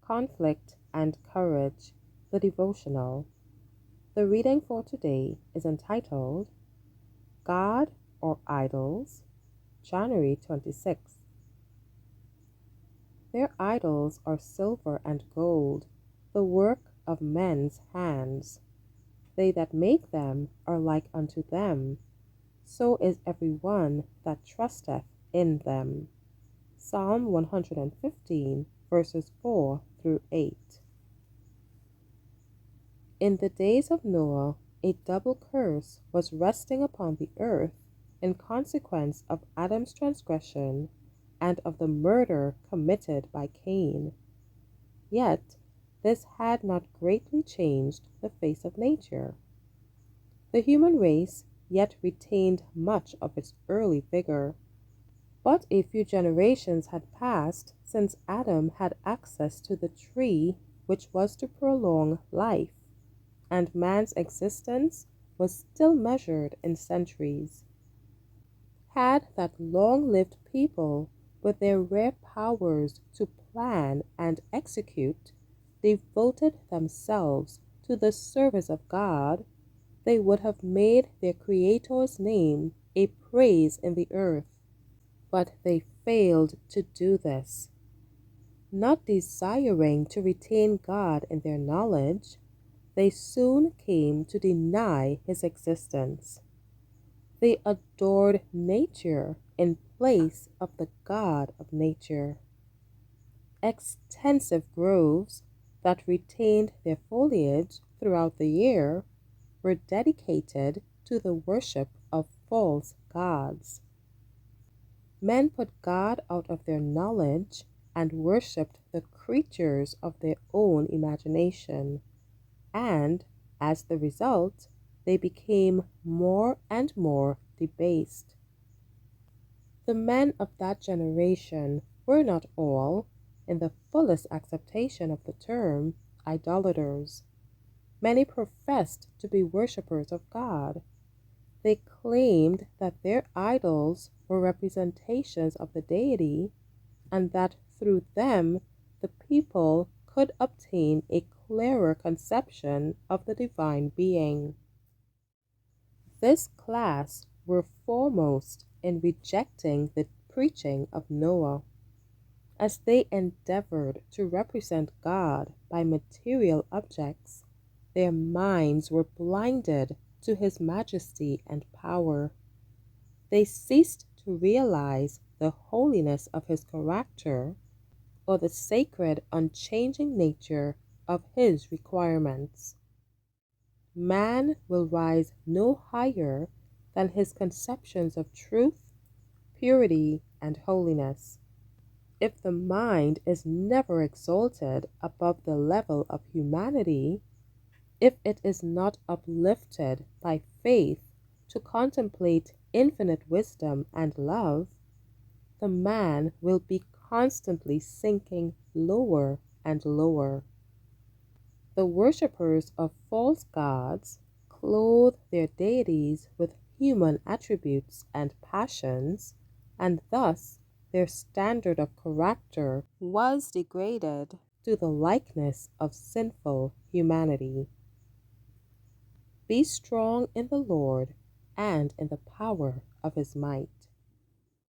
Conflict and Courage, the devotional. The reading for today is entitled God or Idols, January 26th. Their idols are silver and gold, the work of men's hands. They that make them are like unto them, so is every one that trusteth in them. Psalm 115, verses 4 through 8. In the days of Noah, a double curse was resting upon the earth in consequence of Adam's transgression and of the murder committed by Cain. Yet, this had not greatly changed the face of nature. The human race yet retained much of its early vigor. But a few generations had passed since Adam had access to the tree which was to prolong life, and man's existence was still measured in centuries. Had that long-lived people, with their rare powers to plan and execute, devoted themselves to the service of God, they would have made their Creator's name a praise in the earth. But they failed to do this. Not desiring to retain God in their knowledge, they soon came to deny his existence. They adored nature in place of the God of nature. Extensive groves that retained their foliage throughout the year were dedicated to the worship of false gods. Men put God out of their knowledge and worshipped the creatures of their own imagination, and, as the result, they became more and more debased. The men of that generation were not all, in the fullest acceptation of the term, idolaters. Many professed to be worshippers of God. They claimed that their idols were representations of the deity, and that through them the people could obtain a clearer conception of the divine being. This class were foremost in rejecting the preaching of Noah, as they endeavored to represent God by material objects. Their minds were blinded to his majesty and power. They ceased to realize the holiness of his character or the sacred, unchanging nature of his requirements. Man will rise no higher than his conceptions of truth, purity, and holiness. If the mind is never exalted above the level of humanity, if it is not uplifted by faith to contemplate infinite wisdom and love, the man will be constantly sinking lower and lower. The worshippers of false gods clothe their deities with human attributes and passions, and thus their standard of character was degraded to the likeness of sinful humanity. Be strong in the Lord and in the power of his might.